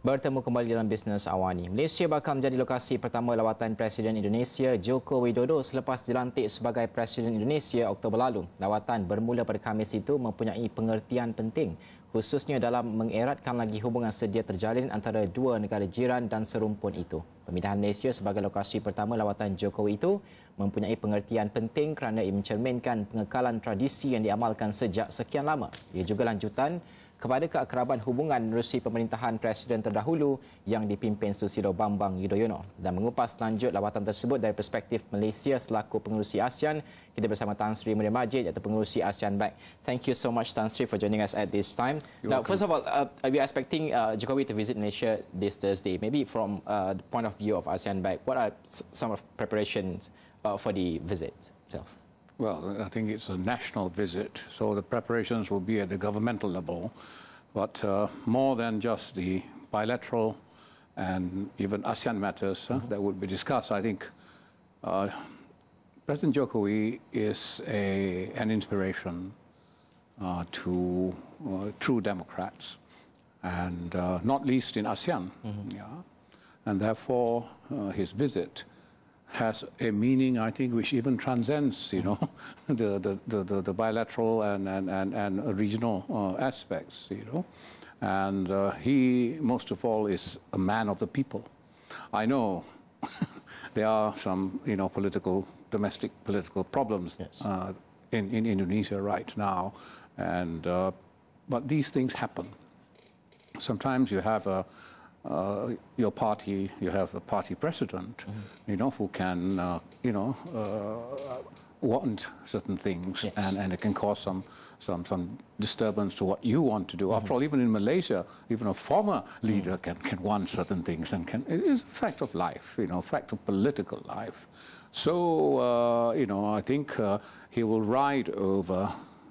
Bertemu kembali dalam bisnes awani. Malaysia bakal menjadi lokasi pertama Lawatan Presiden Indonesia Joko Widodo selepas dilantik sebagai Presiden Indonesia Oktober lalu. Lawatan bermula pada Khamis itu mempunyai pengertian penting, khususnya dalam mengeratkan lagi hubungan sedia terjalin antara dua negara jiran dan serumpun itu. Pemindahan Malaysia sebagai lokasi pertama Lawatan Jokowi itu mempunyai pengertian penting kerana ia mencerminkan pengekalan tradisi yang diamalkan sejak sekian lama. Ia juga lanjutan kepada keakraban hubungan menerusi pemerintahan Presiden terdahulu yang dipimpin Susilo Bambang Yudhoyono. Dan mengupas lanjut lawatan tersebut dari perspektif Malaysia selaku pengerusi ASEAN, kita bersama Tan Sri Mulia Majid iaitu pengerusi ASEAN Back. Thank you so much Tan Sri for joining us at this time. Now, first of all, we are expecting Jokowi to visit Malaysia this Thursday. Maybe from the point of view of ASEAN Back, what are some of preparations for the visit itself? Well, I think it's a national visit, so the preparations will be at the governmental level. But more than just the bilateral and even ASEAN matters that would be discussed, I think President Jokowi is an inspiration to true Democrats, and not least in ASEAN. Yeah. And therefore, his visit has a meaning, I think, which even transcends, you know, the bilateral and regional aspects, you know. And he, most of all, is a man of the people. I know there are some, you know, domestic political problems in Indonesia right now, and but these things happen. Sometimes you have your party, you have a party president, you know, who can, you know, want certain things, and it can cause some disturbance to what you want to do. After all, even in Malaysia, even a former leader can want certain things, and it is a fact of life, you know, a fact of political life. So, you know, I think he will ride over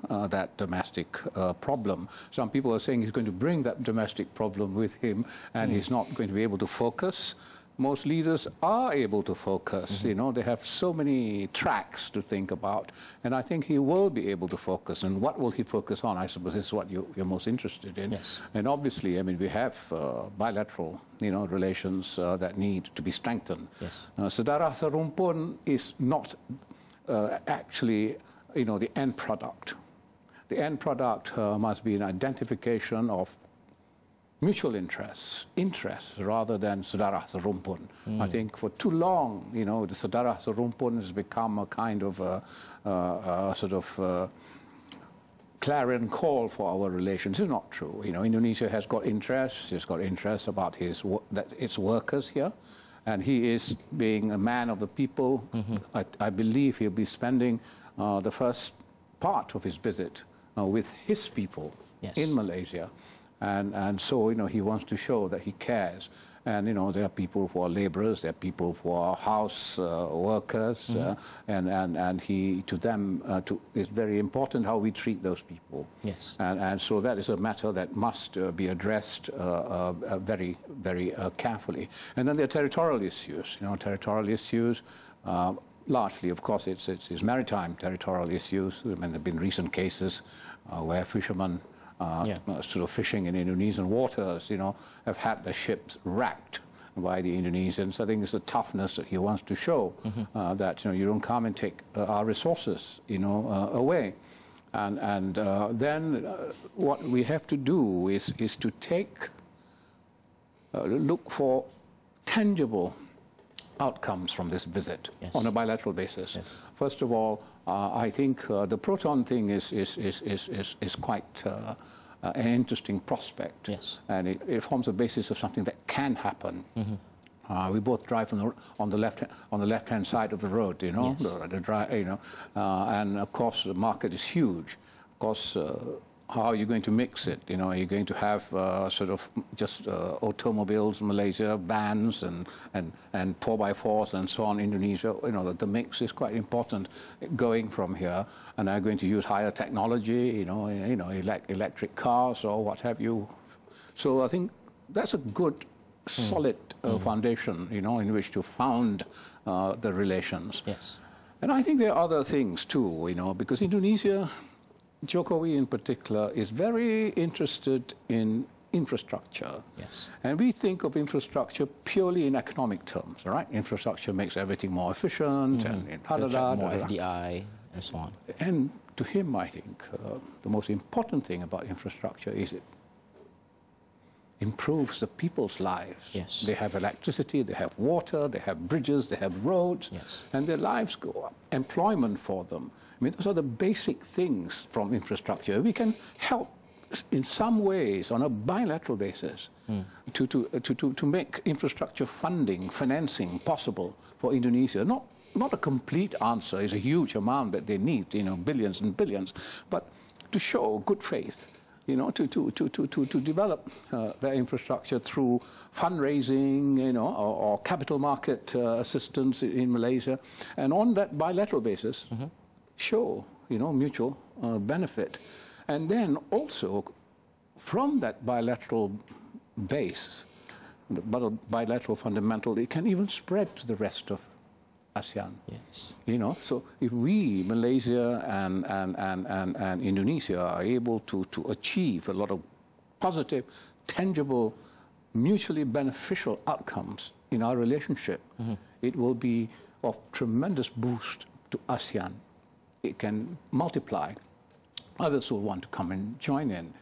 that domestic problem. Some people are saying he's going to bring that domestic problem with him, and he's not going to be able to focus. Most leaders are able to focus. You know, they have so many tracks to think about, and I think he will be able to focus. And what will he focus on? I suppose this is what you're most interested in. Yes. And obviously, I mean, we have bilateral, you know, relations that need to be strengthened. Yes. Saudara serumpun is not actually, you know, the end product. The end product must be an identification of mutual interests rather than saudara serumpun. I think for too long, you know, the saudara serumpun has become a kind of sort of clarion call for our relations. It's not true. You know, Indonesia has got interests. It's got interests about its workers here, and he is being a man of the people. I believe he'll be spending the first part of his visit with his people in Malaysia, and so, you know, he wants to show that he cares. And, you know, there are people who are laborers, there are people who are house workers, and he, to them, it's very important how we treat those people. Yes. And so that is a matter that must be addressed very, very carefully. And then there are territorial issues, you know, largely, of course, it's maritime territorial issues. I mean, there have been recent cases where fishermen sort of fishing in Indonesian waters, you know, have had their ships wrecked by the Indonesians. I think it's the toughness that he wants to show, that, you know, you don't come and take our resources, you know, away. And then what we have to do is to look for tangible outcomes from this visit on a bilateral basis. First of all, I think the proton thing is quite an interesting prospect, and it forms a basis of something that can happen. We both drive on the left-hand side of the road, you know, you know, and of course the market is huge. Of course, how are you going to mix it? You know, are you going to have sort of just automobiles in Malaysia, vans and 4x4s and so on in Indonesia? You know, the mix is quite important going from here. And are going to use higher technology, you know, electric cars or what have you. So I think that's a good, solid foundation, you know, in which to found the relations. Yes. And I think there are other things too, you know, because Indonesia, Jokowi in particular, is very interested in infrastructure. Yes. And we think of infrastructure purely in economic terms, all right? Infrastructure makes everything more efficient and more FDI and so on. And to him, I think, the most important thing about infrastructure is it improves the people's lives. Yes. They have electricity, they have water, they have bridges, they have roads, yes, and their lives go up. Employment for them. I mean, those are the basic things from infrastructure. We can help in some ways on a bilateral basis to make infrastructure financing possible for Indonesia. Not a complete answer, is a huge amount that they need, you know, billions and billions, but to show good faith, you know, to develop their infrastructure through fundraising, you know, or capital market assistance in Malaysia, and on that bilateral basis, show, you know, mutual benefit. And then also, from that bilateral base, the bilateral fundamental, it can even spread to the rest of ASEAN. Yes. You know, so if we, Malaysia and Indonesia, are able to achieve a lot of positive, tangible, mutually beneficial outcomes in our relationship, it will be of tremendous boost to ASEAN. It can multiply. Others will want to come and join in.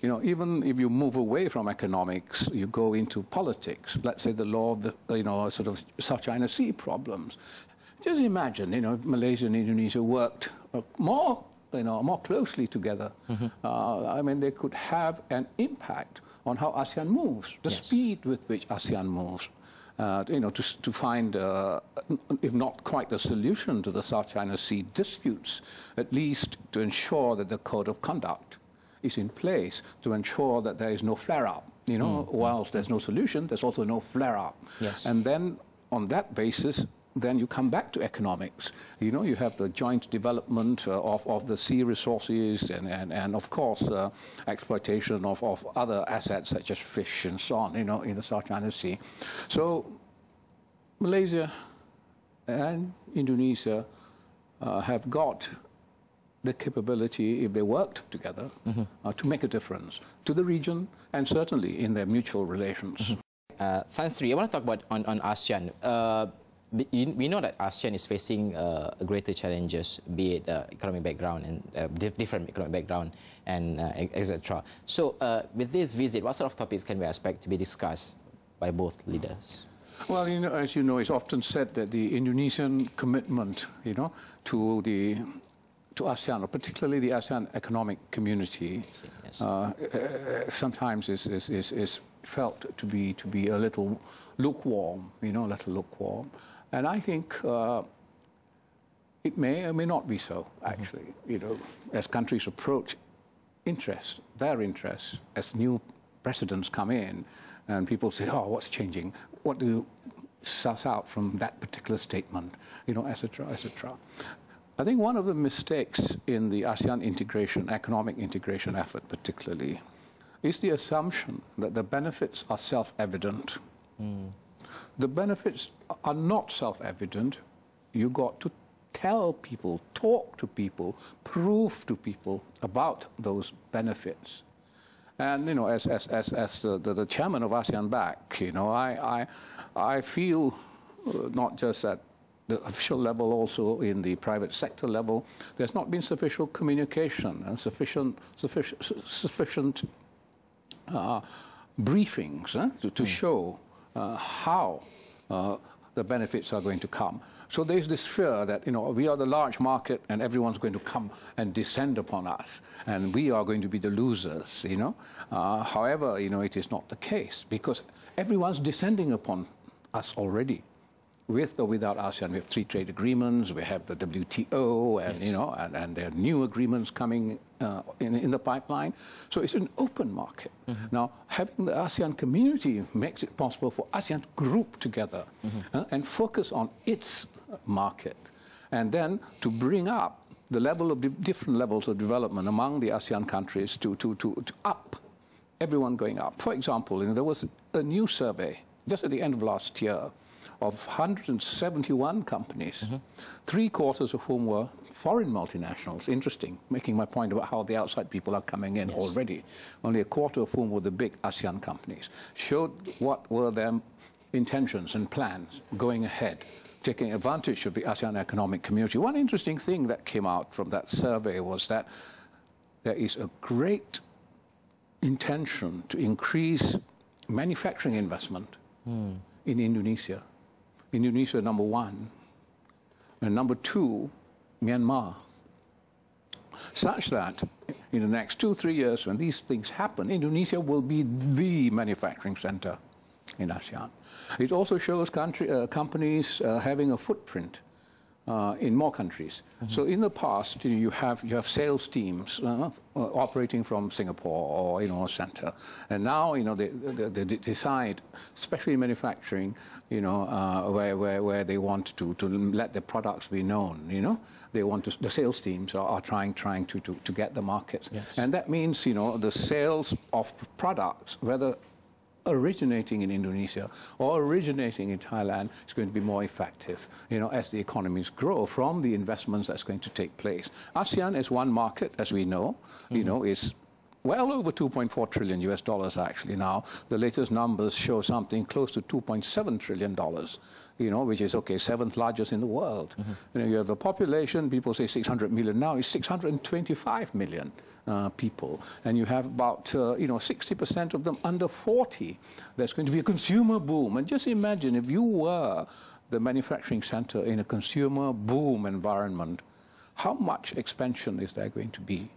You know, even if you move away from economics, you go into politics. Let's say the law of the, you know, sort of South China Sea problems. Just imagine, you know, Malaysia and Indonesia worked more, you know, more closely together. I mean, they could have an impact on how ASEAN moves, the speed with which ASEAN moves. You know, to find, if not quite the solution to the South China Sea disputes, at least to ensure that the code of conduct is in place to ensure that there is no flare-up. You know, whilst there's no solution, there's also no flare-up. Yes. And then on that basis, then you come back to economics. You know, you have the joint development of the sea resources and of course, exploitation of other assets such as fish and so on, you know, in the South China Sea. So Malaysia and Indonesia have got the capability, if they worked together, to make a difference to the region and certainly in their mutual relations. Tan Sri, I want to talk about on ASEAN. We know that ASEAN is facing greater challenges, be it economic background and different economic background and etc. So with this visit, what sort of topics can we expect to be discussed by both leaders? Well, you know, as you know, it's often said that the Indonesian commitment, you know, to ASEAN, or particularly the ASEAN economic community, sometimes is felt to be a little lukewarm, you know, a little lukewarm. And I think it may or may not be so, actually. You know, as countries approach their interests, as new presidents come in, and people say, oh, what's changing? What do you suss out from that particular statement? You know, etc., etc. I think one of the mistakes in the ASEAN integration, economic integration effort particularly, is the assumption that the benefits are self-evident. The benefits are not self-evident. You got to tell people, talk to people, prove to people about those benefits. And, you know, as the chairman of ASEAN Back, you know, I feel not just at the official level, also in the private sector level, there's not been sufficient communication and sufficient briefings to show how the benefits are going to come. So there's this fear that, you know, we are the large market and everyone's going to come and descend upon us and we are going to be the losers, you know. However, you know, it is not the case because everyone's descending upon us already. With or without ASEAN, we have free trade agreements, we have the WTO, and you know, and there are new agreements coming in the pipeline. So it's an open market. Now, having the ASEAN community makes it possible for ASEAN to group together and focus on its market, and then to bring up the level of different levels of development among the ASEAN countries to up, everyone going up. For example, you know, there was a new survey just at the end of last year of 171 companies, 3/4 of whom were foreign multinationals. Interesting, making my point about how the outside people are coming in already. Only 1/4 of whom were the big ASEAN companies. Showed what were their intentions and plans going ahead, taking advantage of the ASEAN economic community. One interesting thing that came out from that survey was that there is a great intention to increase manufacturing investment in Indonesia. Indonesia, number 1. And number 2, Myanmar. Such that in the next 2-3 years, when these things happen, Indonesia will be the manufacturing center in ASEAN. It also shows companies having a footprint in more countries. So in the past, you have sales teams operating from Singapore or center, and now they decide, especially in manufacturing, where they want to let their products be known. They want to, the sales teams are trying to get the markets, and that means the sales of products, whether originating in Indonesia or originating in Thailand, is going to be more effective, as the economies grow from the investments that's going to take place. ASEAN is one market, as we know, is well over $2.4 trillion actually now. The latest numbers show something close to $2.7 trillion, which is, 7th largest in the world. You have a population, people say 600 million now, it's 625 million. People, and you have about 60% of them under 40. There's going to be a consumer boom, and just imagine if you were the manufacturing center in a consumer boom environment, how much expansion is there going to be?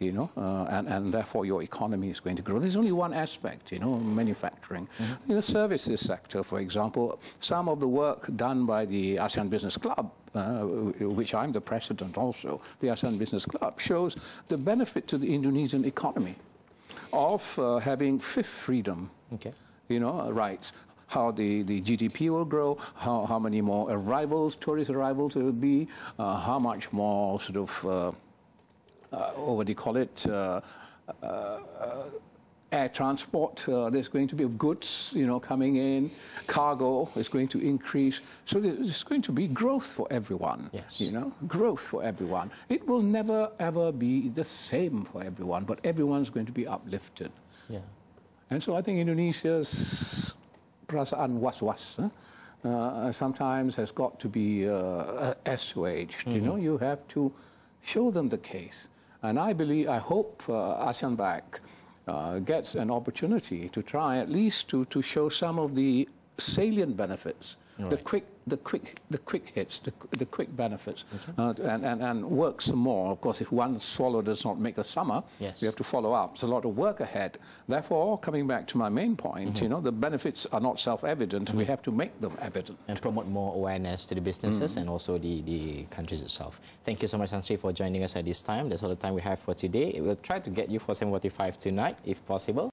And therefore your economy is going to grow. There's only one aspect, manufacturing. In the services sector, for example, some of the work done by the ASEAN Business Club, which I'm the president also, the ASEAN Business Club, shows the benefit to the Indonesian economy of having fifth freedom, rights. How the GDP will grow, how many more arrivals, tourist arrivals there will be, how much more sort of what do you call it, air transport, there's going to be goods, coming in, cargo is going to increase. So there's going to be growth for everyone, growth for everyone. It will never, ever be the same for everyone, but everyone's going to be uplifted. And so I think Indonesia's perasaan was-was sometimes has got to be assuaged. You have to show them the case. And I hope ASEAN Bank gets an opportunity to try at least to show some of the salient benefits, the quick hits, the quick benefits, and work some more. Of course, if one swallow does not make a summer, we have to follow up. There's a lot of work ahead. Therefore, coming back to my main point, the benefits are not self-evident. We have to make them evident. And promote more awareness to the businesses and also the countries itself. Thank you so much, Sri, for joining us at this time. That's all the time we have for today. We'll try to get you for 7:45 tonight, if possible.